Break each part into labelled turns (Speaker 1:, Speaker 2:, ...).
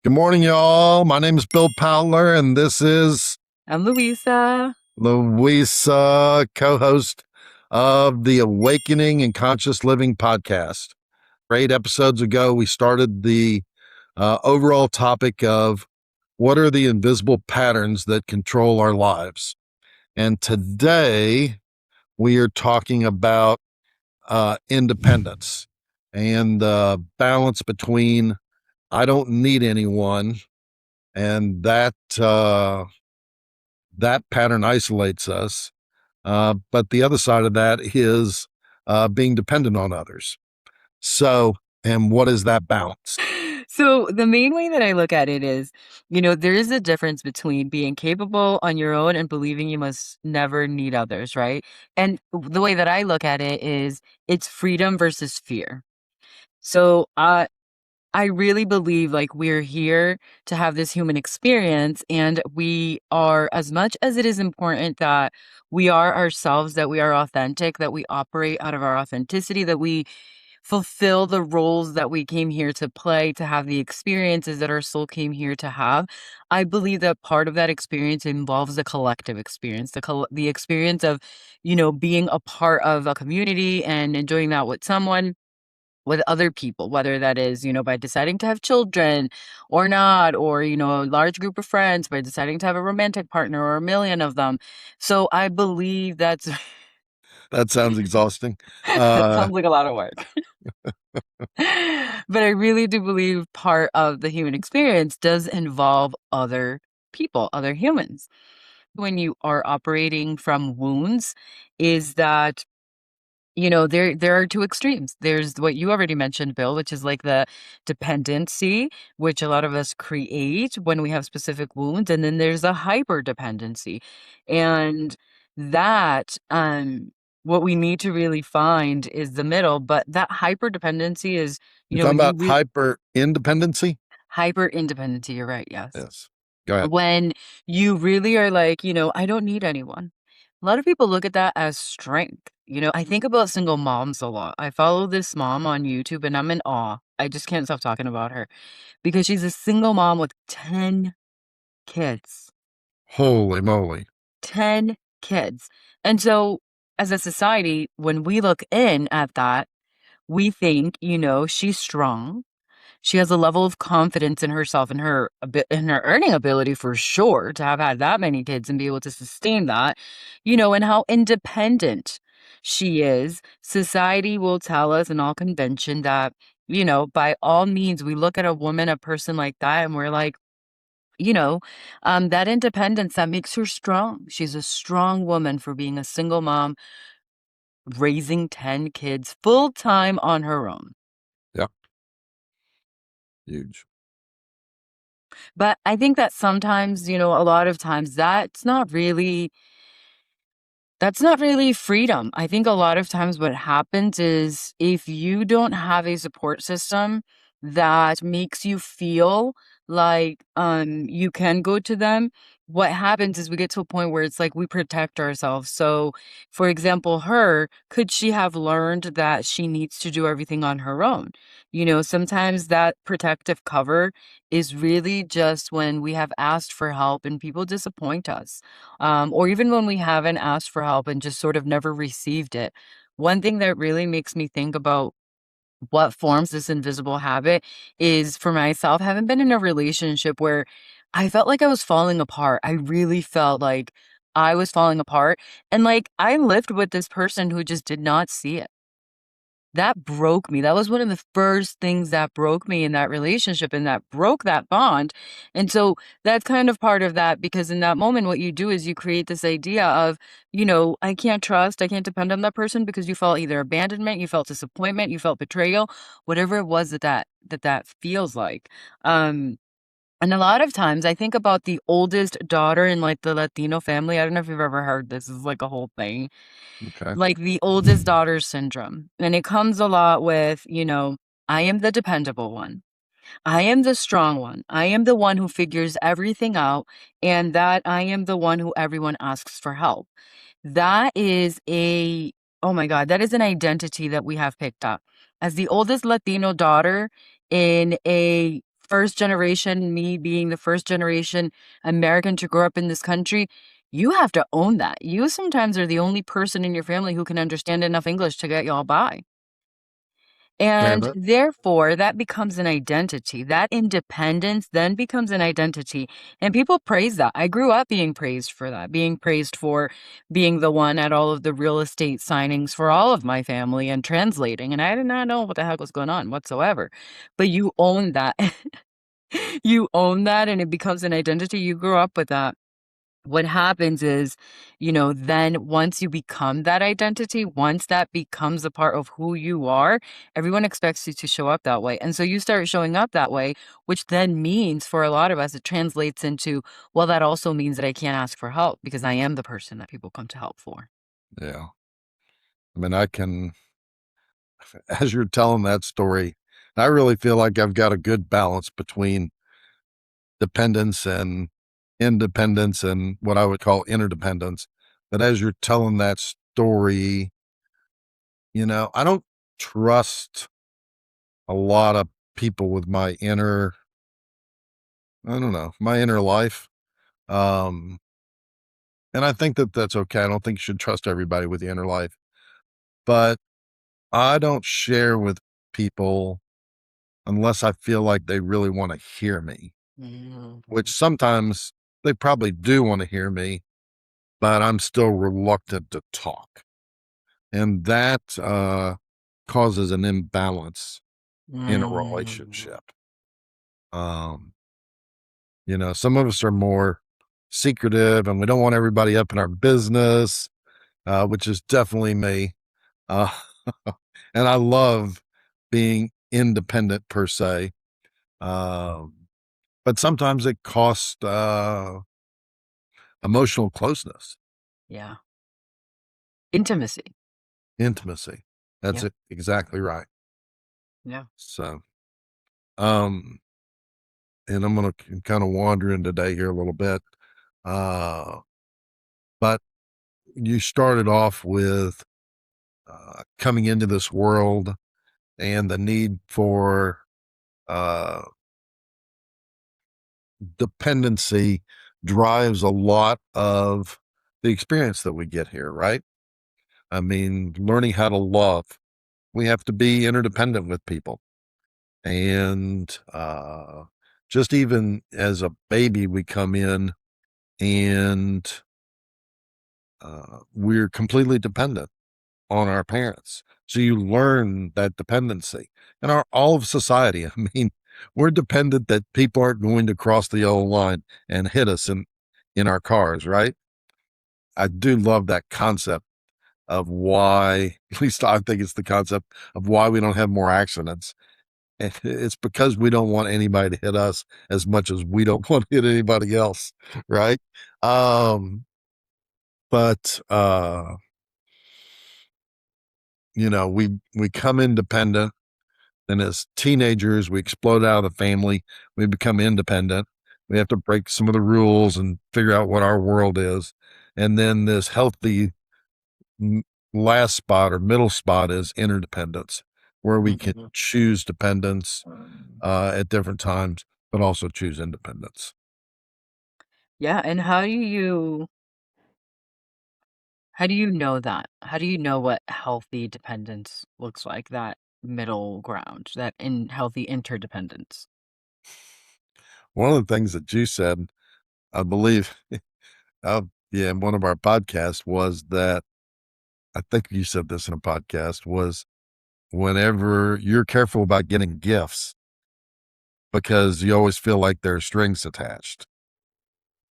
Speaker 1: Good morning, y'all. My name is Bill Powler, and this is
Speaker 2: I'm Louisa.
Speaker 1: Louisa, co host of the Awakening and Conscious Living podcast. 8 episodes ago, we started the overall topic of what are the invisible patterns that control our lives. And today, we are talking about independence and the balance between I don't need anyone and that pattern isolates us. But the other side of that is being dependent on others. So, and what is that balance?
Speaker 2: So, the main way that I look at it is, there is a difference between being capable on your own and believing you must never need others, right? And the way that I look at it is it's freedom versus fear. So, I really believe like we're here to have this human experience, and we are, as much as it is important that we are ourselves, that we are authentic, that we operate out of our authenticity, that we fulfill the roles that we came here to play, to have the experiences that our soul came here to have. I believe that part of that experience involves the collective experience, the experience of, being a part of a community and enjoying that with someone, with other people, whether that is, by deciding to have children or not, or, a large group of friends by deciding to have a romantic partner or a million of them. So I believe that's
Speaker 1: That sounds exhausting.
Speaker 2: that
Speaker 1: Uh,
Speaker 2: sounds like a lot of work. But I really do believe part of the human experience does involve other people, other humans. When you are operating from wounds, is that there are two extremes. There's what you already mentioned, Bill, which is like the dependency, which a lot of us create when we have specific wounds, and then there's a hyper dependency. And that what we need to really find is the middle, but that hyper dependency is,
Speaker 1: you're talking
Speaker 2: when you
Speaker 1: about hyper independency?
Speaker 2: hyper independency, you're right, yes.
Speaker 1: Yes. Go ahead.
Speaker 2: When you really are like, I don't need anyone. A lot of people look at that as strength. I think about single moms a lot. I follow this mom on YouTube and I'm in awe. I just can't stop talking about her because she's a single mom with 10 kids.
Speaker 1: Holy moly.
Speaker 2: 10 kids. And so, as a society, when we look in at that, we think, she's strong. She has a level of confidence in herself and in her earning ability for sure to have had that many kids and be able to sustain that, and how independent she is. Society will tell us in all convention that, by all means, we look at a woman, a person like that, and we're like, you know, that independence that makes her strong. She's a strong woman for being a single mom, raising 10 kids full time on her own.
Speaker 1: Yeah. Huge.
Speaker 2: But I think that sometimes, a lot of times that's not really freedom. I think a lot of times what happens is if you don't have a support system that makes you feel like you can go to them, what happens is we get to a point where it's like we protect ourselves. So, for example, could she have learned that she needs to do everything on her own? Sometimes that protective cover is really just when we have asked for help and people disappoint us, or even when we haven't asked for help and just sort of never received it. One thing that really makes me think about what forms this invisible habit is, for myself, haven't been in a relationship where I felt like I was falling apart. I really felt like I was falling apart. And like I lived with this person who just did not see it. That broke me. That was one of the first things that broke me in that relationship and that broke that bond. And so that's kind of part of that, because in that moment, what you do is you create this idea of, I can't trust, I can't depend on that person because you felt either abandonment, you felt disappointment, you felt betrayal, whatever it was that feels like. And a lot of times I think about the oldest daughter in like the Latino family. I don't know if you've ever heard this. This is like a whole thing,
Speaker 1: Okay.
Speaker 2: like the oldest daughter syndrome. And it comes a lot with, I am the dependable one. I am the strong one. I am the one who figures everything out, and that I am the one who everyone asks for help. That is oh my God, that is an identity that we have picked up. As the oldest Latino daughter in a first generation, me being the first generation American to grow up in this country, you have to own that. You sometimes are the only person in your family who can understand enough English to get y'all by.
Speaker 1: Yeah,
Speaker 2: And therefore, that becomes an identity. That independence then becomes an identity. And people praise that. I grew up being praised for that, being praised for being the one at all of the real estate signings for all of my family and translating. And I did not know what the heck was going on whatsoever. But you own that. You own that, and it becomes an identity. You grew up with that. What happens is, then once you become that identity, once that becomes a part of who you are, everyone expects you to show up that way. And so you start showing up that way, which then means for a lot of us, it translates into, well, that also means that I can't ask for help because I am the person that people come to help for.
Speaker 1: yeah. I mean, I can, as you're telling that story, I really feel like I've got a good balance between dependence and independence and what I would call interdependence. But as you're telling that story, I don't trust a lot of people with my inner, I don't know, my inner life. Um, and I think that that's okay. I don't think you should trust everybody with the inner life, but I don't share with people unless I feel like they really want to hear me, which
Speaker 2: Mhm.
Speaker 1: sometimes they probably do want to hear me, but I'm still reluctant to talk. And that causes an imbalance in a
Speaker 2: Mm.
Speaker 1: relationship. Um, some of us are more secretive and we don't want everybody up in our business, which is definitely me. Uh, and I love being independent per se. Um, but sometimes it costs emotional closeness,
Speaker 2: Yeah. Intimacy.
Speaker 1: intimacy. That's
Speaker 2: Yeah.
Speaker 1: it, exactly right.
Speaker 2: Yeah.
Speaker 1: So, um, and I'm going to kind of wander in today here a little bit. Uh, but you started off with coming into this world and the need for uh, dependency drives a lot of the experience that we get here, right? I mean, learning how to love, we have to be interdependent with people. And just even as a baby, we come in and we're completely dependent on our parents. So you learn that dependency and all of society. I mean, we're dependent that people aren't going to cross the yellow line and hit us in our cars, right? I do love that concept of why, at least I think it's the concept of why we don't have more accidents. It's because we don't want anybody to hit us as much as we don't want to hit anybody else, right? Um, but we come independent, and as teenagers, we explode out of the family. We become independent. We have to break some of the rules and figure out what our world is. And then this healthy last spot or middle spot is interdependence, where we can
Speaker 2: Mhm.
Speaker 1: choose dependence at different times, but also choose independence.
Speaker 2: Yeah. And how do you know that? How do you know what healthy dependence looks like, that middle ground, that in healthy interdependence?
Speaker 1: One of the things that you said, I believe, yeah, in one of our podcasts was that I think you said this in a podcast was whenever you're careful about getting gifts because you always feel like there are strings attached.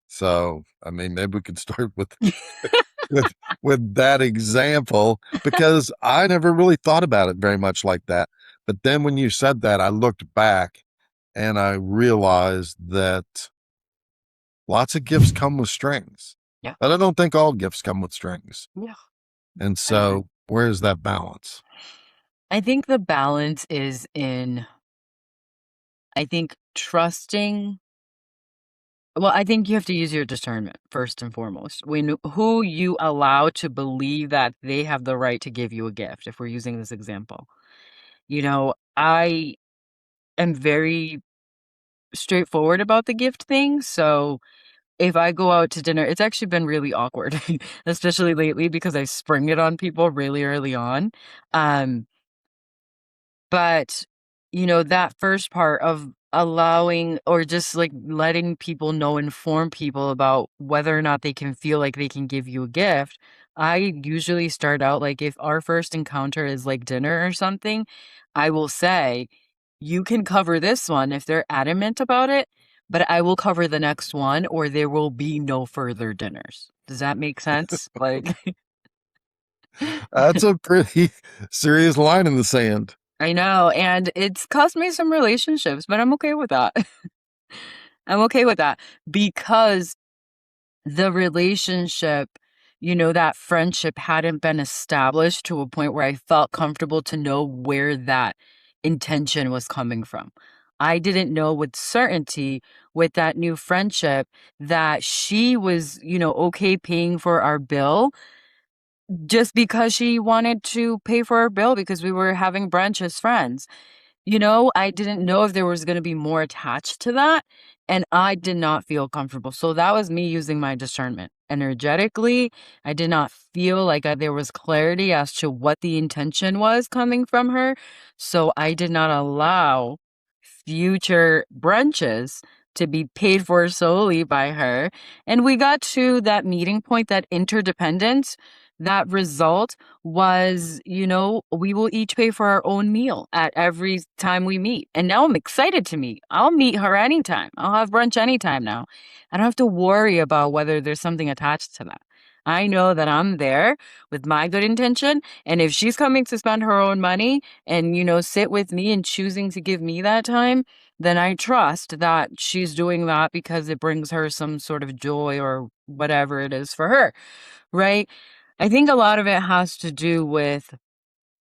Speaker 1: So, I mean, maybe we could start with with that example because I never really thought about it very much like that. But then when you said that, I looked back and I realized that lots of gifts come with strings.
Speaker 2: Yeah.
Speaker 1: But I don't think all gifts come with strings.
Speaker 2: Yeah.
Speaker 1: And
Speaker 2: I agree.
Speaker 1: so, where's that balance?
Speaker 2: I think the balance is in, I think, trusting. Well, I think you have to use your discernment first and foremost. When who you allow to believe that they have the right to give you a gift, if we're using this example. I am very straightforward about the gift thing. So if I go out to dinner, it's actually been really awkward, especially lately because I spring it on people really early on. Um, but, that first part of allowing or just like letting people know, inform people about whether or not they can feel like they can give you a gift. I usually start out like if our first encounter is like dinner or something, I will say, you can cover this one if they're adamant about it, but I will cover the next one or there will be no further dinners. Does that make sense? Like,
Speaker 1: That's a pretty serious line in the sand.
Speaker 2: I know, and it's cost me some relationships, but I'm okay with that. I'm okay with that because the relationship, that friendship hadn't been established to a point where I felt comfortable to know where that intention was coming from. I didn't know with certainty with that new friendship that she was, okay paying for our bill just because she wanted to pay for our bill because we were having brunch as friends. I didn't know if there was gonna be more attached to that, and I did not feel comfortable. So that was me using my discernment. Energetically, I did not feel like there was clarity as to what the intention was coming from her. So I did not allow future brunches to be paid for solely by her. And we got to that meeting point, that interdependence. That result was, we will each pay for our own meal at every time we meet. And now I'm excited to meet. I'll meet her anytime. I'll have brunch anytime now. I don't have to worry about whether there's something attached to that. I know that I'm there with my good intention. And if she's coming to spend her own money and, sit with me and choosing to give me that time, then I trust that she's doing that because it brings her some sort of joy or whatever it is for her. Right? I think a lot of it has to do with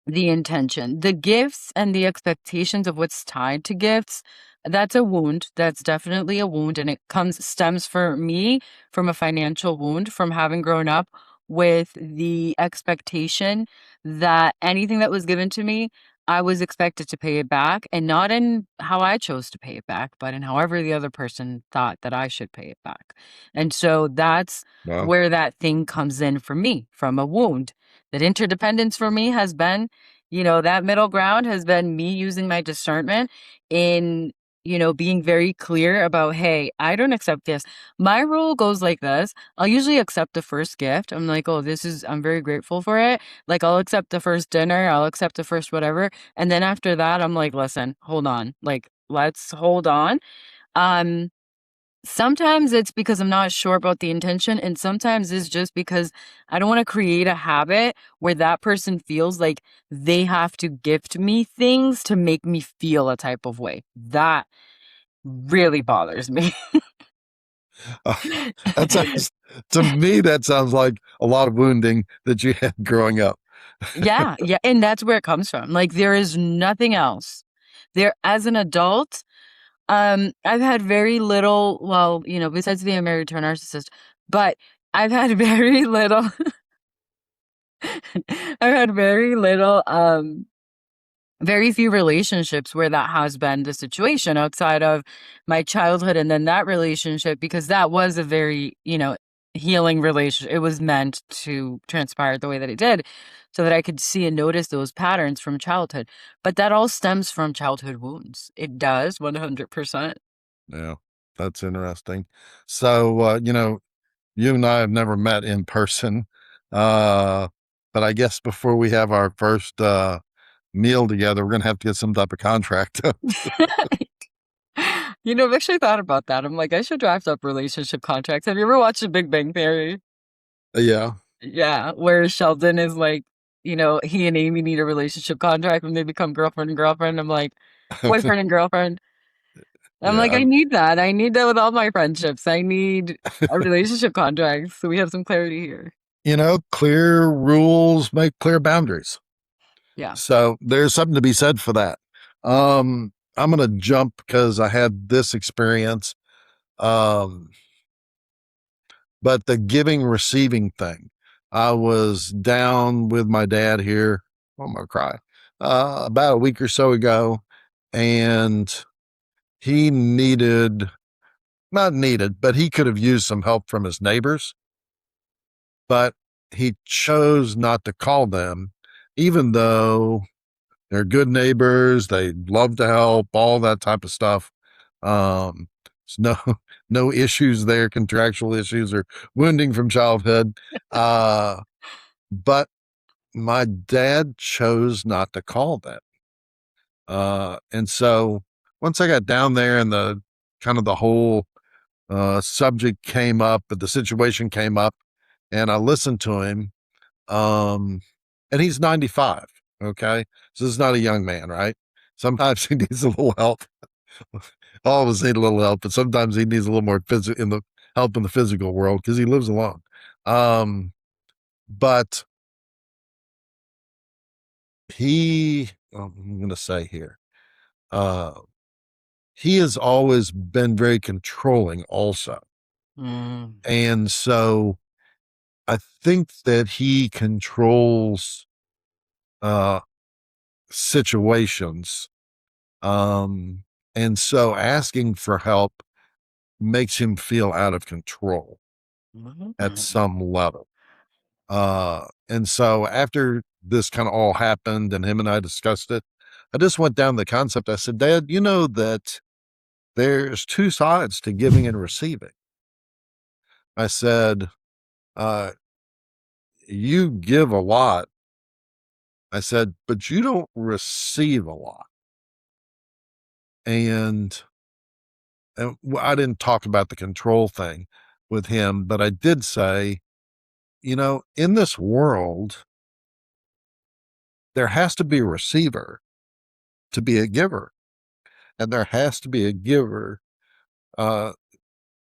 Speaker 2: the intention. The gifts and the expectations of what's tied to gifts, that's a wound. That's definitely a wound. And it stems for me from a financial wound from having grown up with the expectation that anything that was given to me, I was expected to pay it back, and not in how I chose to pay it back, but in however the other person thought that I should pay it back. And so that's
Speaker 1: Well,
Speaker 2: where that thing comes in for me from a wound. That interdependence for me has been, that middle ground has been me using my discernment in, being very clear about, hey, I don't accept this. My rule goes like this. I'll usually accept the first gift. I'm like, oh, I'm very grateful for it. Like, I'll accept the first dinner, I'll accept the first whatever. And then after that, I'm like, listen, hold on. Like, let's hold on. Um, Sometimes it's because I'm not sure about the intention, and sometimes it's just because I don't wanna create a habit where that person feels like they have to gift me things to make me feel a type of way. That really bothers me.
Speaker 1: uh, that sounds to me that sounds like a lot of wounding that you had growing up.
Speaker 2: Yeah, yeah, and that's where it comes from. Like, there is nothing else. As an adult, I've had very little, well, besides being married to a narcissist, but I've had very little I've had very few relationships where that has been the situation outside of my childhood and then that relationship, because that was a very, healing relationship. It was meant to transpire the way that it did so that I could see and notice those patterns from childhood. But that all stems from childhood wounds. It does 100%.
Speaker 1: Yeah, that's interesting. So, you and I have never met in person. Uh, but I guess before we have our first meal together, we're gonna have to get some type of contract.
Speaker 2: I've actually thought about that. I'm like, I should draft up relationship contracts. Have you ever watched The Big Bang Theory?
Speaker 1: Yeah.
Speaker 2: Yeah, where Sheldon is like, he and Amy need a relationship contract when they become girlfriend and girlfriend. I'm like, boyfriend and girlfriend. I'm like,
Speaker 1: Yeah.
Speaker 2: I need that. I need that with all my friendships. I need a relationship contract so we have some clarity here.
Speaker 1: Clear rules make clear boundaries.
Speaker 2: Yeah.
Speaker 1: So there's something to be said for that. I'm gonna jump because I had this experience. Um, but the giving receiving thing, I was down with my dad here. Oh, I'm gonna cry. About a week or so ago, and he needed, not needed, but he could have used some help from his neighbors, but he chose not to call them, even though they're good neighbors. They love to help, all that type of stuff. There's no issues there, contractual issues or wounding from childhood. But my dad chose not to call them. And so once I got down there and the kind of the whole subject came up, but the situation came up, and I listened to him. Um, and he's 95. Okay, so this is not a young man, right? Sometimes he needs a little help. All of us need a little help, but sometimes he needs a little more physical in the help in the physical world because he lives alone. But I'm going to say here, uh, he has always been very controlling, also,
Speaker 2: Mm.
Speaker 1: and so I think that he controls uh, situations. And so asking for help makes him feel out of control at
Speaker 2: Mm.
Speaker 1: some level. And so after this kind of all happened and him and I discussed it, I just went down the concept. I said, Dad, you know that there's two sides to giving and receiving. I said, uh, you give a lot. I said, but you don't receive a lot. And I didn't talk about the control thing with him, but I did say, in this world, there has to be a receiver to be a giver, and there has to be a giver, uh,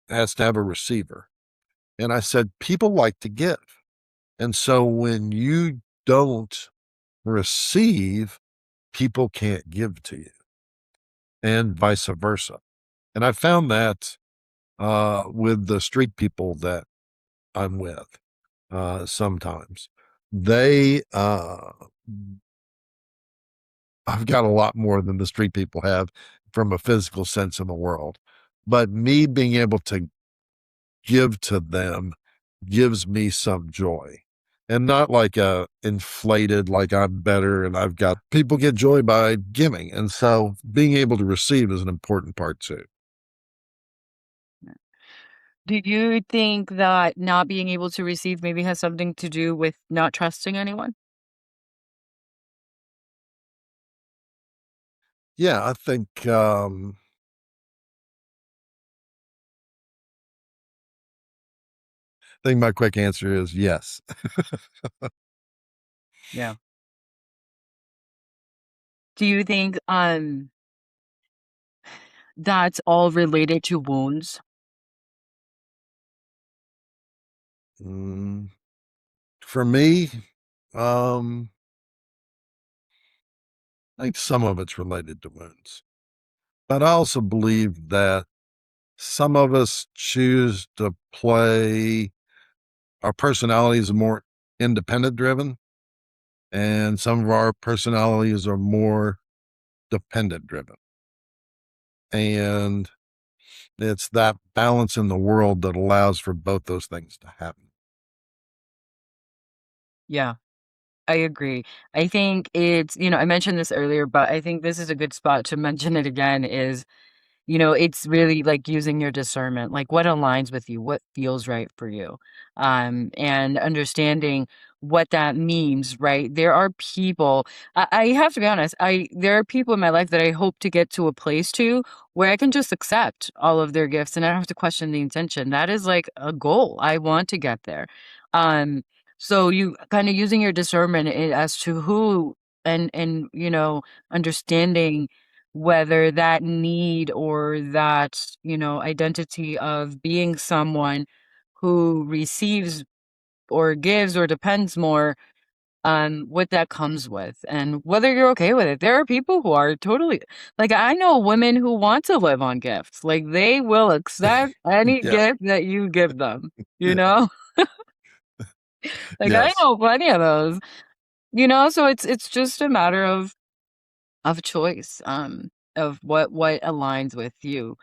Speaker 1: has to have a receiver. And I said, people like to give. And so when you don't receive, people can't give to you, and vice versa. And I found that with the street people that I'm with sometimes. They, I've got a lot more than the street people have from a physical sense in the world. But me being able to give to them gives me some joy. And not like a inflated, like I'm better and I've got people get joy by giving. And so being able to receive is an important part too.
Speaker 2: Do you think that not being able to receive maybe has something to do with not trusting anyone?
Speaker 1: Yeah, I think my quick answer is yes.
Speaker 2: Yeah. Do you think that's all related to wounds?
Speaker 1: Mm, for me, um, I think some of it's related to wounds, but I also believe that some of us choose to play, our personalities are more independent driven, and some of our personalities are more dependent driven. And it's that balance in the world that allows for both those things to happen.
Speaker 2: Yeah, I agree. I think I mentioned this earlier, but I think this is a good spot to mention it again is it's really like using your discernment, like what aligns with you, what feels right for you. And understanding what that means, right? There are people, I have to be honest, there are people in my life that I hope to get to a place to where I can just accept all of their gifts and I don't have to question the intention. That is like a goal. I want to get there. Um, so you kind of using your discernment as to who and understanding whether that need or that, identity of being someone who receives or gives or depends more on what that comes with and whether you're okay with it. There are people who are totally like I know women who want to live on gifts. Like they will accept any
Speaker 1: Yeah.
Speaker 2: gift that you give them, you know? Like I
Speaker 1: Yes.
Speaker 2: know plenty of those. So it's just a matter of choice. of what aligns with you.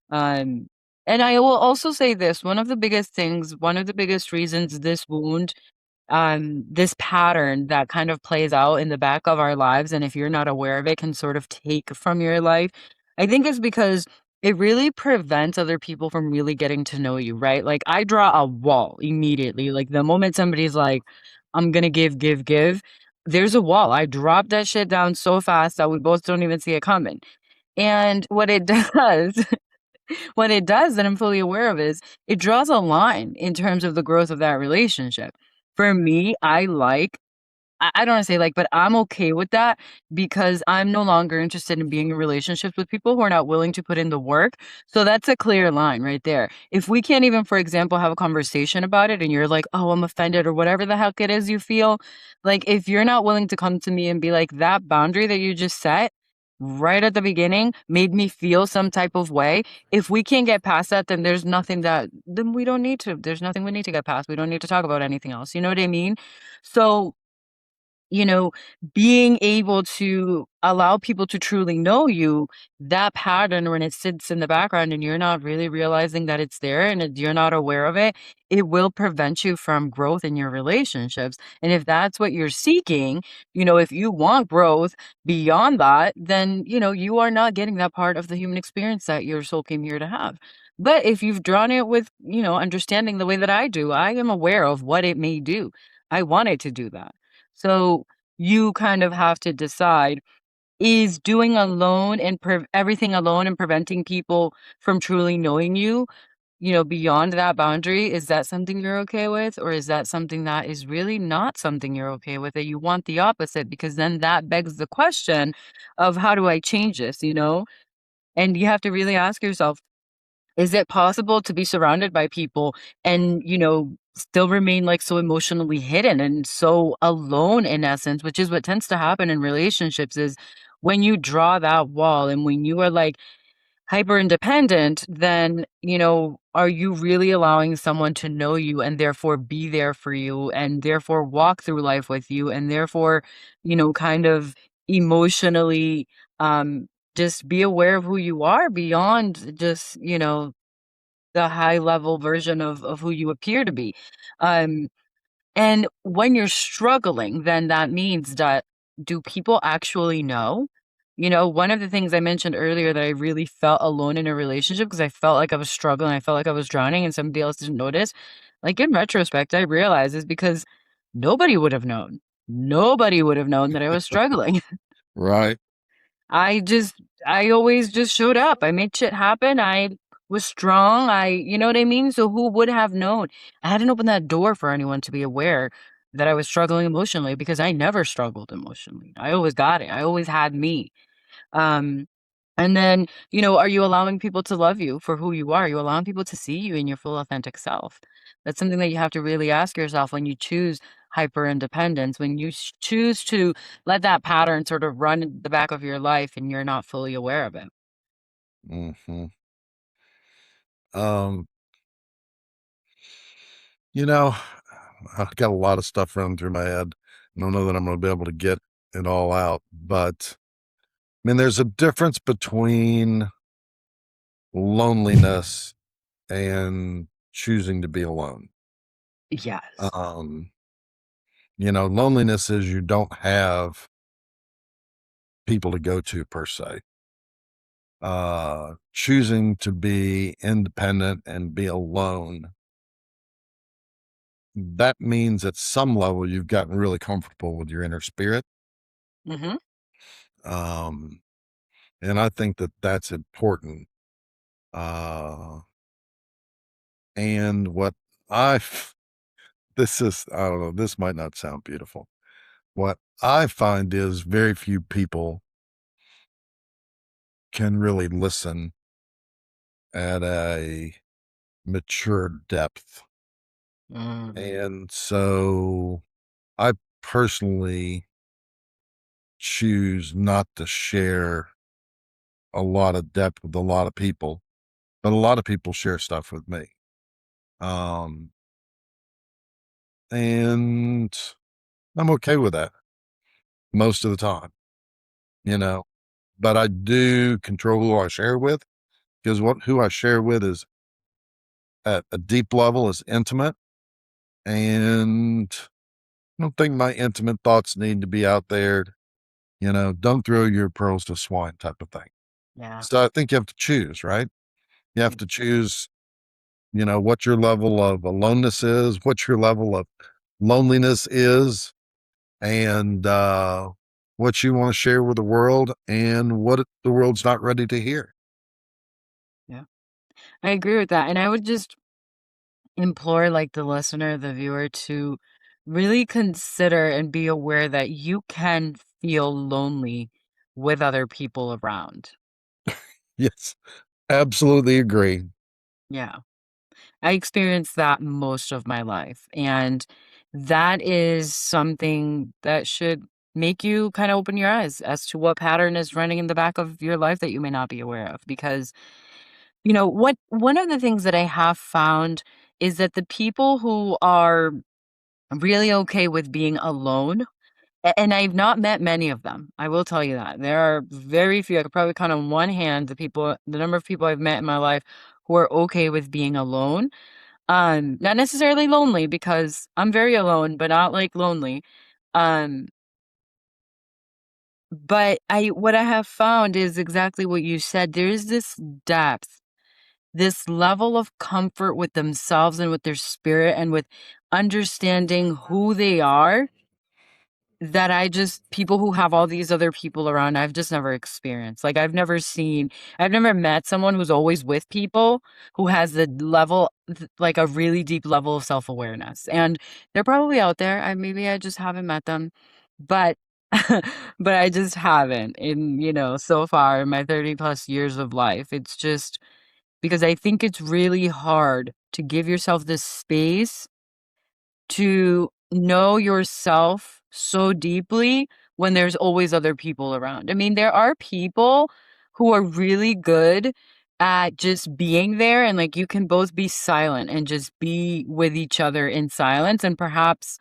Speaker 2: Um, and I will also say this, one of the biggest things, one of the biggest reasons this wound, this pattern that kind of plays out in the back of our lives, and if you're not aware of it, can sort of take from your life, I think is because it really prevents other people from really getting to know you, right? Like, I draw a wall immediately. Like, the moment somebody's like, I'm gonna give, give, give, there's a wall. I drop that shit down so fast that we both don't even see it coming. And what it does, what it does that I'm fully aware of is it draws a line in terms of the growth of that relationship. For me, I don't wanna say like, but I'm okay with that because I'm no longer interested in being in relationships with people who are not willing to put in the work. So that's a clear line right there. If we can't even, for example, have a conversation about it and you're like, "Oh, I'm offended," or whatever the heck it is you feel, like, if you're not willing to come to me and be like, "That boundary that you just set right at the beginning made me feel some type of way," if we can't get past that, then there's nothing that then we don't need to there's nothing we need to get past. We don't need to talk about anything else. You know what I mean? So, you know, being able to allow people to truly know you, that pattern when it sits in the background and you're not really realizing that it's there and you're not aware of it, it will prevent you from growth in your relationships. And if that's what you're seeking, if you want growth beyond that, then, you are not getting that part of the human experience that your soul came here to have. But if you've drawn it with, understanding the way that I do, I am aware of what it may do. I want it to do that. So you kind of have to decide, is doing alone and everything alone and preventing people from truly knowing you, beyond that boundary, is that something you're okay with? Or is that something that is really not something you're okay with, that you want the opposite? Because then that begs the question of, how do I change this, And you have to really ask yourself, is it possible to be surrounded by people and, still remain like so emotionally hidden and so alone in essence, which is what tends to happen in relationships is when you draw that wall and when you are like hyper independent, then, are you really allowing someone to know you and therefore be there for you and therefore walk through life with you and therefore, kind of emotionally, um, just be aware of who you are beyond just, the high level version of who you appear to be. Um, and when you're struggling, then that means that, do people actually know? One of the things I mentioned earlier that I really felt alone in a relationship because I felt like I was struggling, I felt like I was drowning and somebody else didn't notice. Like in retrospect, I realized is because nobody would have known. Nobody would have known that I was struggling.
Speaker 1: Right.
Speaker 2: I always just showed up. I made shit happen. I was strong. You know what I mean? So who would have known? I hadn't opened that door for anyone to be aware that I was struggling emotionally because I never struggled emotionally. I always got it. I always had me. Um, and then, are you allowing people to love you for who you are? Are you allowing people to see you in your full authentic self? That's something that you have to really ask yourself when you choose hyper independence, when you choose to let that pattern sort of run in the back of your life and you're not fully aware of it.
Speaker 1: Hmm. Um, you know, I've got a lot of stuff running through my head. I don't know that I'm going to be able to get it all out, but I mean, there's a difference between loneliness and choosing to be alone.
Speaker 2: Yes.
Speaker 1: Um, loneliness is you don't have people to go to per se. Choosing to be independent and be alone, that means at some level you've gotten really comfortable with your inner spirit.
Speaker 2: Mhm.
Speaker 1: Um, and I think that that's important. Uh, and what I, this is, I don't know, this might not sound beautiful. What I find is very few people can really listen at a mature depth.
Speaker 2: Mm.
Speaker 1: And so I personally choose not to share a lot of depth with a lot of people, but a lot of people share stuff with me. Um, and I'm okay with that most of the time, you know. but I do control who I share with, because who I share with is at a deep level, is intimate, and I don't think my intimate thoughts need to be out there. Don't throw your pearls to swine type of thing.
Speaker 2: Yeah.
Speaker 1: So I think you have to choose, right? You have to choose, what your level of aloneness is, what your level of loneliness is, and what you want to share with the world and what the world's not ready to hear.
Speaker 2: Yeah. I agree with that. And I would just implore like the listener, the viewer to really consider and be aware that you can feel lonely with other people around.
Speaker 1: Yes, absolutely agree.
Speaker 2: Yeah. I experienced that most of my life. And that is something that should make you kind of open your eyes as to what pattern is running in the back of your life that you may not be aware of. Because, what one of the things that I have found is that the people who are really okay with being alone, and I've not met many of them. I will tell you that. There are very few. I could probably count on one hand the number of people I've met in my life who are okay with being alone. Not necessarily lonely because I'm very alone, but not like lonely. Um, but what I have found is exactly what you said. There is this depth, this level of comfort with themselves and with their spirit and with understanding who they are that people who have all these other people around, I've just never experienced. Like, I've never met someone who's always with people who has like a really deep level of self awareness. And they're probably out there. Maybe I just haven't met them, but, but I just haven't so far in my 30 plus years of life. It's just because I think it's really hard to give yourself this space to know yourself so deeply when there's always other people around. I mean, there are people who are really good at just being there and like you can both be silent and just be with each other in silence. And perhaps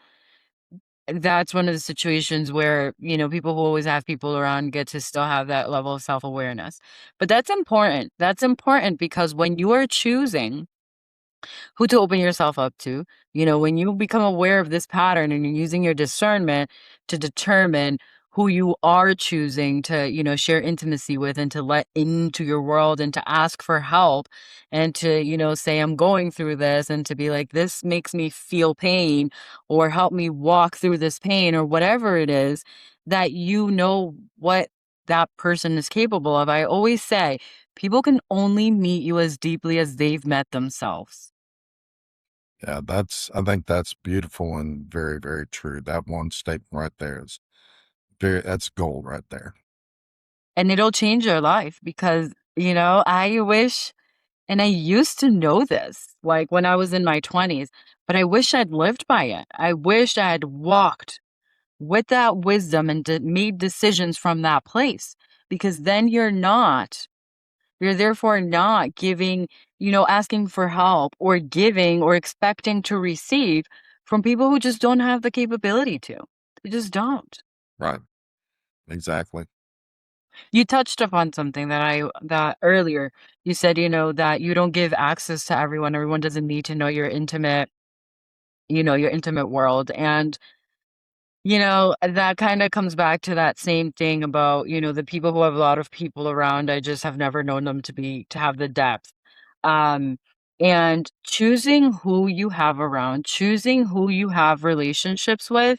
Speaker 2: that's one of the situations where, people who always have people around get to still have that level of self awareness. But that's important. That's important because when you are choosing who to open yourself up to. When you become aware of this pattern and you're using your discernment to determine who you are choosing to, share intimacy with and to let into your world and to ask for help and to, say, I'm going through this and to be like, this makes me feel pain or help me walk through this pain or whatever it is that what that person is capable of. I always say people can only meet you as deeply as they've met themselves.
Speaker 1: Yeah, I think that's beautiful and very, very true. That one statement right there is that's gold right there.
Speaker 2: And it'll change your life because, I wish, and I used to know this, like when I was in my 20s, but I wish I'd lived by it. I wish I had walked with that wisdom and made decisions from that place because then you're therefore not giving, asking for help or giving or expecting to receive from people who just don't have the capability to. They just don't.
Speaker 1: Right. Exactly.
Speaker 2: You touched upon something that earlier you said, that you don't give access to everyone. Everyone doesn't need to know your intimate world. And, that kind of comes back to that same thing about, the people who have a lot of people around. I just have never known them to have the depth. Um, and choosing who you have around, choosing who you have relationships with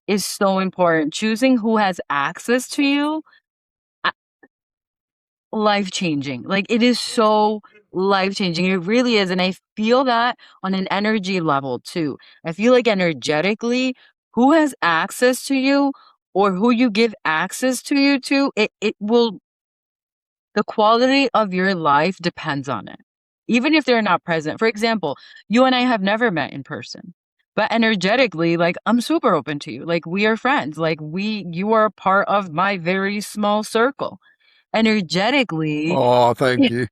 Speaker 2: is so important. Choosing who has access to you, life-changing. Like, it is so life-changing. It really is, and I feel that on an energy level too. I feel like energetically, who has access to you or who you give access to you to, it will the quality of your life depends on it, even if they're not present. For example, you and I have never met in person, but energetically, like, I'm super open to you. Like, we are friends. Like, you are a part of my very small circle. Energetically,
Speaker 1: Oh, thank you.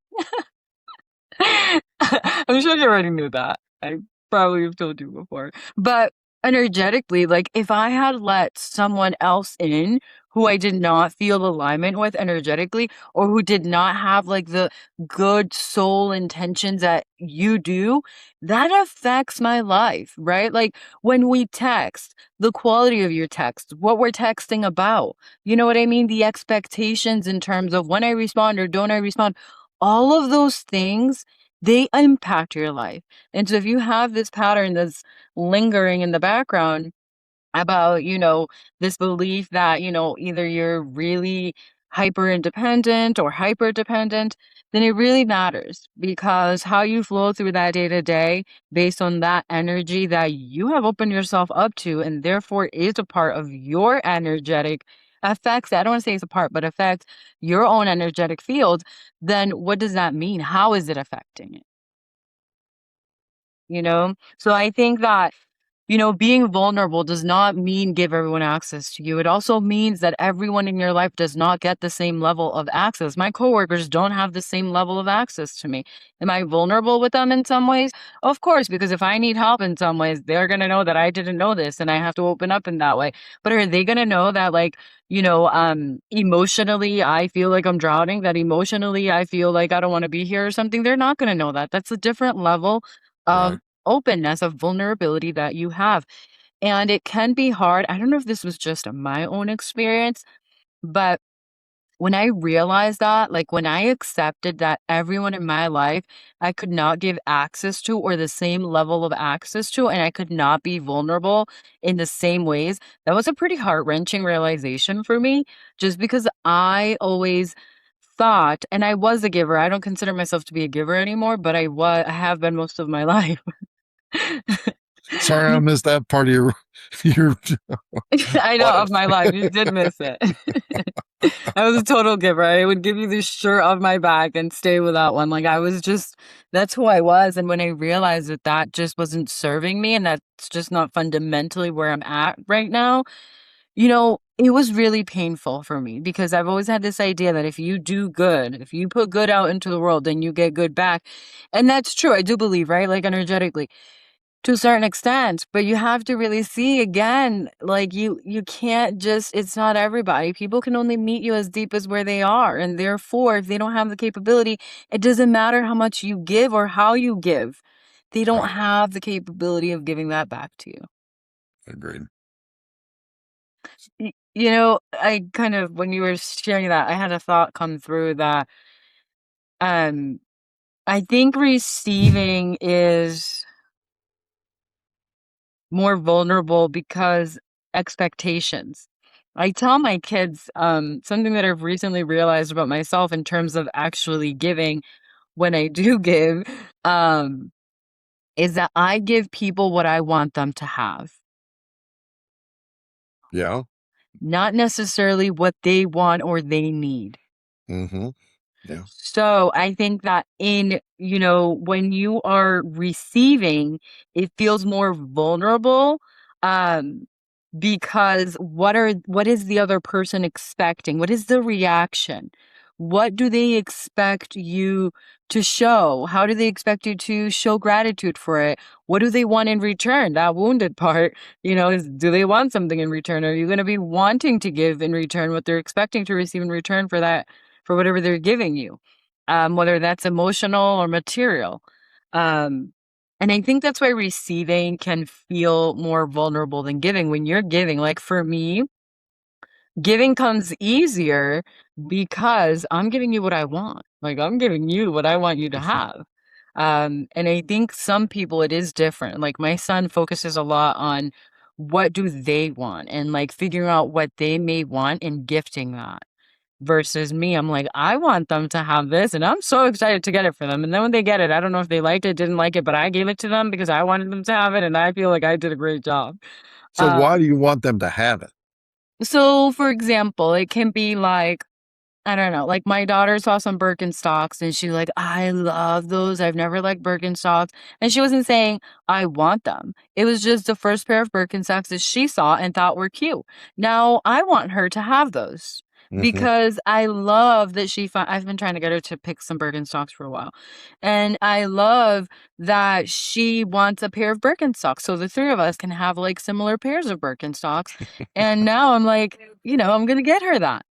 Speaker 2: I'm sure you already knew that. I probably have told you before. But energetically, like if I had let someone else in who I did not feel alignment with energetically, or who did not have like the good soul intentions that you do, that affects my life, right? Like when we text, the quality of your text, what we're texting about, you know what I mean? The expectations in terms of when I respond or don't I respond, all of those things, they impact your life. And so if you have this pattern that's lingering in the background about, this belief that, either you're really hyper independent or hyper dependent, then it really matters because how you flow through that day to day based on that energy that you have opened yourself up to and therefore is a part of your energetic affects, I don't want to say it's a part, but affects your own energetic field, then what does that mean? How is it affecting it? So I think that being vulnerable does not mean give everyone access to you. It also means that everyone in your life does not get the same level of access. My coworkers don't have the same level of access to me. Am I vulnerable with them in some ways? Of course, because if I need help in some ways, they're going to know that I didn't know this and I have to open up in that way. But are they going to know that, like, emotionally, I feel like I'm drowning, that emotionally, I feel like I don't want to be here or something? They're not going to know that. That's a different level of
Speaker 1: Right.
Speaker 2: openness, of vulnerability that you have. And it can be hard. I don't know if this was just my own experience, but when I realized that, like when I accepted that everyone in my life I could not give access to or the same level of access to, and I could not be vulnerable in the same ways, that was a pretty heart wrenching realization for me, just because I always thought, and I was a giver. I don't consider myself to be a giver anymore, but I have been most of my life.
Speaker 1: Sorry, I missed that part of your your
Speaker 2: I know, of
Speaker 1: life.
Speaker 2: my life. You did miss it. I was a total giver. I would give you the shirt off my back and stay without one. Like I was just, that's who I was. And when I realized that that just wasn't serving me and that's just not fundamentally where I'm at right now, it was really painful for me because I've always had this idea that if you do good, if you put good out into the world, then you get good back. And that's true. I do believe, right? Like energetically to a certain extent, but you have to really see again, like you can't just, it's not everybody. People can only meet you as deep as where they are. And therefore, if they don't have the capability, it doesn't matter how much you give or how you give. They don't
Speaker 1: Right.
Speaker 2: have the capability of giving that back to you.
Speaker 1: Agreed.
Speaker 2: I kind of, when you were sharing that, I had a thought come through that um I think receiving is more vulnerable because expectations. I tell my kids something that I've recently realized about myself in terms of actually giving when I do give um, is that I give people what I want them to have,
Speaker 1: Yeah.
Speaker 2: not necessarily what they want or they need.
Speaker 1: Mm-hmm. Yeah.
Speaker 2: So I think that when you are receiving, it feels more vulnerable. Um, because what is the other person expecting? What is the reaction? What do they expect you to show? How do they expect you to show gratitude for it? What do they want in return? That wounded part, is do they want something in return? Are you going to be wanting to give in return what they're expecting to receive in return for that, for whatever they're giving you? Whether that's emotional or material. Um, and I think that's why receiving can feel more vulnerable than giving. When you're giving, like for me, giving comes easier because I'm giving you what I want. Like I'm giving you what I want you to have. And I think some people it is different. Like my son focuses a lot on what do they want and like figuring out what they may want and gifting that versus me. I'm like, I want them to have this and I'm so excited to get it for them. And then when they get it, I don't know if they liked it, didn't like it, but I gave it to them because I wanted them to have it and I feel like I did a great job.
Speaker 1: So why do
Speaker 2: Um,
Speaker 1: you want them to have it?
Speaker 2: so for example, it can be like, I don't know, like my daughter saw some Birkenstocks and she's like, I love those. I've never liked Birkenstocks. And she wasn't saying, I want them. It was just the first pair of Birkenstocks that she saw and thought were cute. Now I want her to have those.
Speaker 1: Mhm.
Speaker 2: because I love that I've been trying to get her to pick some Birkenstocks for a while, and I love that she wants a pair of Birkenstocks, so the 3 of us can have, like, similar pairs of Birkenstocks, and now I'm like, I'm gonna get her that.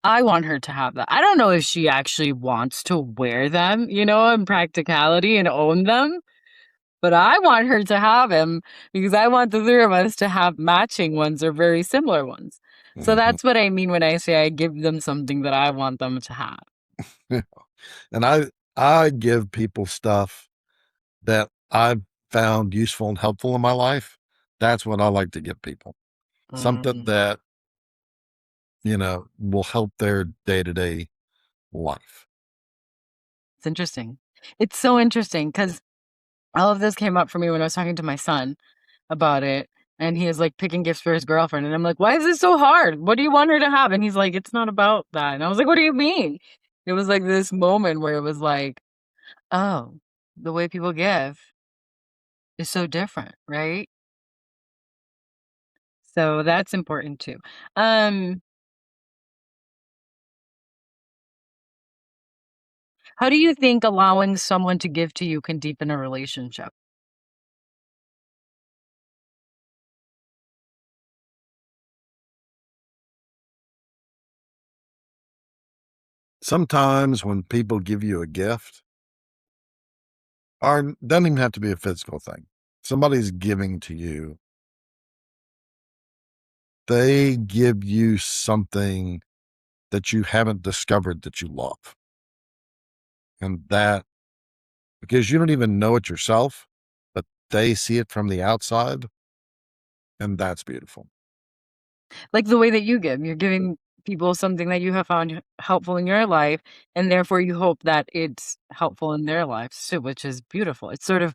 Speaker 2: I want her to have that. I don't know if she actually wants to wear them, in practicality and own them, but I want her to have 'em because I want the 3 of us to have matching ones or very similar ones. So
Speaker 1: Mhm.
Speaker 2: that's what I mean when I say I give them something that I want them to have.
Speaker 1: And I give people stuff that I've found useful and helpful in my life. That's what I like to give people. Something
Speaker 2: Mm,
Speaker 1: that, will help their day-to-day life.
Speaker 2: it's interesting. It's so interesting because all of this came up for me when I was talking to my son about it, and he is, like, picking gifts for his girlfriend, and I'm like, "Why is this so hard? What do you want her to have?" And he's like, "It's not about that." And I was like, "What do you mean?" It was like this moment where it was like, "Oh, the way people give is so different, right?" So that's important too. Um, how do you think allowing someone to give to you can deepen a relationship?
Speaker 1: Sometimes when people give you a gift, or doesn't even have to be a physical thing. Somebody's giving to you, they give you something that you haven't discovered that you love. And that because you don't even know it yourself, but they see it from the outside, and that's beautiful.
Speaker 2: Like the way that you give, you're giving people something that you have found helpful in your life, and therefore you hope that it's helpful in their lives too, which is beautiful. It's sort of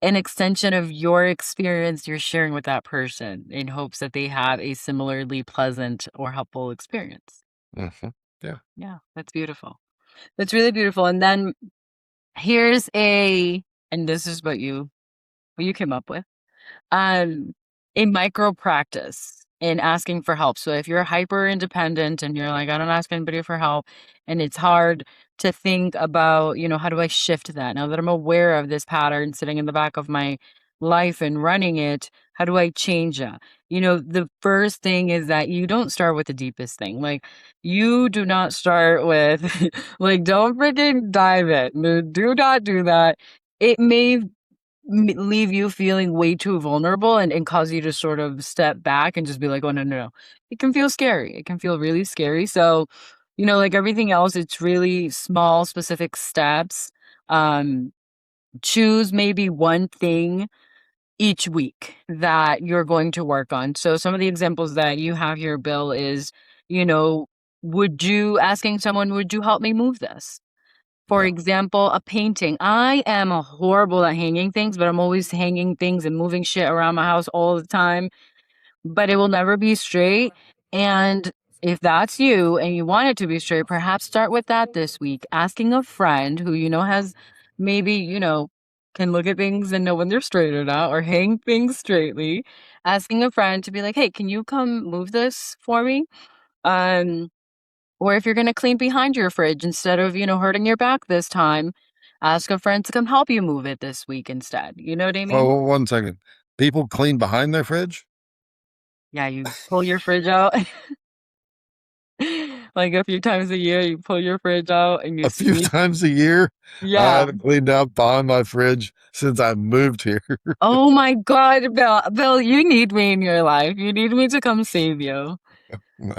Speaker 2: an extension of your experience you're sharing with that person in hopes that they have a similarly pleasant or helpful experience.
Speaker 1: Mhm. Yeah.
Speaker 2: Yeah, that's beautiful. That's really beautiful. And then here's and this is what you came up with. Um, a micro practice in asking for help. So if you're hyper independent and you're like, I don't ask anybody for help, and it's hard to think about, how do I shift that? Now that I'm aware of this pattern sitting in the back of my life and running it, how do I change it? The first thing is that you don't start with the deepest thing. Like, you do not start with, like, don't freaking dive it. No, do not do that. It may leave you feeling way too vulnerable and cause you to sort of step back and just be like, "Oh, no, no, no." It can feel scary. It can feel really scary. So, like everything else, it's really small, specific steps. Um, choose maybe one thing each week that you're going to work on. So some of the examples that you have here, Bill, is, you know, asking someone, would you help me move this? For
Speaker 1: Yeah.
Speaker 2: example, a painting. I am horrible at hanging things, but I'm always hanging things and moving shit around my house all the time, but it will never be straight. And if that's you and you want it to be straight, perhaps start with that this week. Asking a friend who has maybe, can look at things and know when they're straight or not, or hang things straightly. Asking a friend to be like, hey, can you come move this for me? Um, or if you're gonna clean behind your fridge instead of, hurting your back this time, ask a friend to come help you move it this week instead. You know what I mean?
Speaker 1: Oh, 1 second. People clean behind their fridge?
Speaker 2: Yeah, you pull your fridge out. Like a few times a year, you pull your fridge out and you
Speaker 1: A few
Speaker 2: sweep.
Speaker 1: times a year? I
Speaker 2: Yeah.
Speaker 1: haven't cleaned out behind my fridge since I moved here.
Speaker 2: Oh my God, Bill. Bill, you need me in your life. You need me to come save you.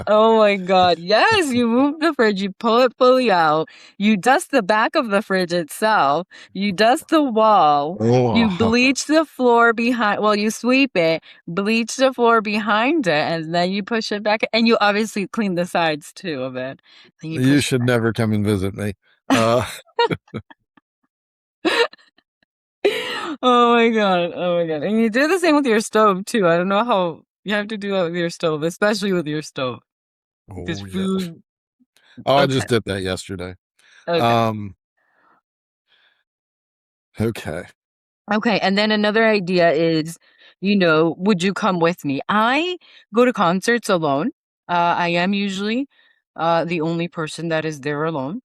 Speaker 2: Oh my God. Yes, you move the fridge, you pull it fully out, you dust the back of the fridge itself, you dust the wall, you
Speaker 1: Oh,
Speaker 2: bleach the floor you sweep it, bleach the floor behind it, and then you push it back. And you obviously clean the sides too of it. Then you
Speaker 1: you
Speaker 2: push
Speaker 1: should never come and visit me. Uh,
Speaker 2: it. Oh my God. Oh my God. And you do the same with your stove too. I don't know how you have to do that with your stove, especially with your stove. Because
Speaker 1: oh, yeah.
Speaker 2: food.
Speaker 1: Oh, I
Speaker 2: Okay.
Speaker 1: just did that yesterday.
Speaker 2: Okay.
Speaker 1: Um, okay.
Speaker 2: Okay, and then another idea is, would you come with me? I go to concerts alone. I am usually. the only person that is there alone.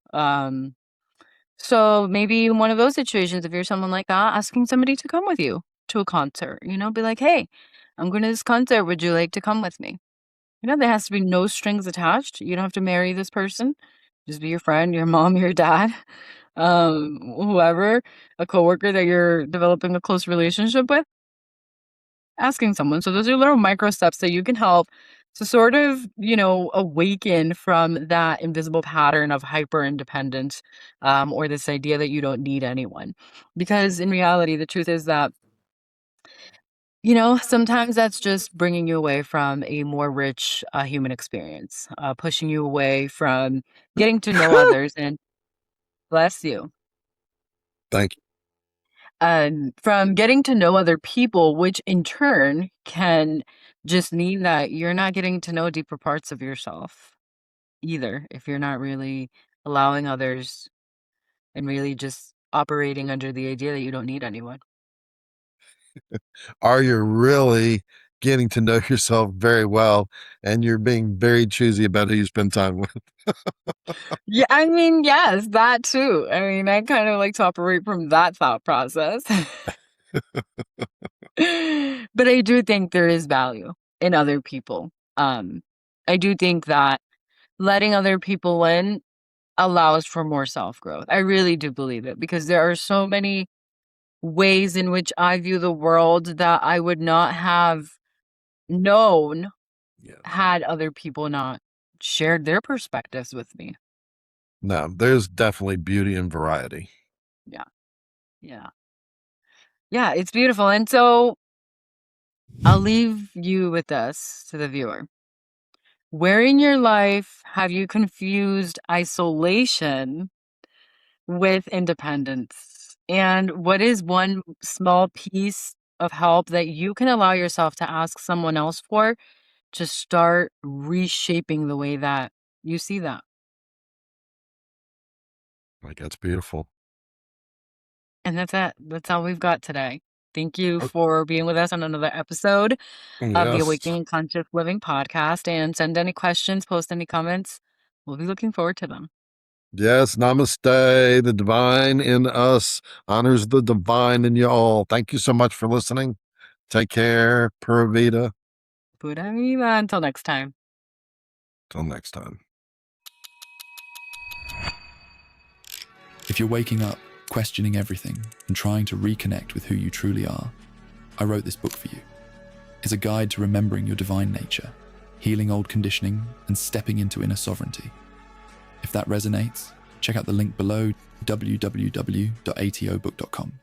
Speaker 2: So maybe in one of those situations, if you're someone like that, asking somebody to come with you to a concert, be like, hey, I'm going to this concert. Would you like to come with me? There has to be no strings attached. You don't have to marry this person. Just be your friend, your mom, your dad, whoever, a coworker that you're developing a close relationship with, asking someone. So those are little micro steps that you can help to sort of, awaken from that invisible pattern of hyper independence, or this idea that you don't need anyone. Because in reality, the truth is that sometimes that's just bringing you away from a more rich human experience, pushing you away from getting to know others and bless you,
Speaker 1: Thank you.
Speaker 2: from getting to know other people, which in turn can just mean that you're not getting to know deeper parts of yourself either, if you're not really allowing others and really just operating under the idea that you don't need anyone.
Speaker 1: Are you really getting to know yourself very well and you're being very choosy about who you spend time with?
Speaker 2: Yeah, I mean, yes, that too. I mean, I kind of like to operate from that thought process. But I do think there is value in other people. Um, I do think that letting other people in allows for more self-growth. I really do believe it because there are so many ways in which I view the world that I would not have known
Speaker 1: Yes.
Speaker 2: had other people not shared their perspectives with me.
Speaker 1: No, there's definitely beauty in variety.
Speaker 2: Yeah. Yeah. Yeah, it's beautiful. And so I'll leave you with this to the viewer. Where in your life have you confused isolation with independence? And what is one small piece of help that you can allow yourself to ask someone else for to start reshaping the way that you see that?
Speaker 1: Like, that's beautiful.
Speaker 2: And that's it. That's all we've got today. Thank you
Speaker 1: Oh,
Speaker 2: for being with us on another episode of the
Speaker 1: yes.
Speaker 2: Awakening Conscious Living podcast. And send any questions, post any comments. We'll be looking forward to them.
Speaker 1: Yes. Namaste. The divine in us honors the divine in you all. Thank you so much for listening. Take care. Pura Vida.
Speaker 2: Pura vida. Until next time.
Speaker 1: Till next time.
Speaker 3: If you're waking up, questioning everything, and trying to reconnect with who you truly are, I wrote this book for you. It's a guide to remembering your divine nature, healing old conditioning, and stepping into inner sovereignty. If that resonates, check out the link below, www.atobook.com.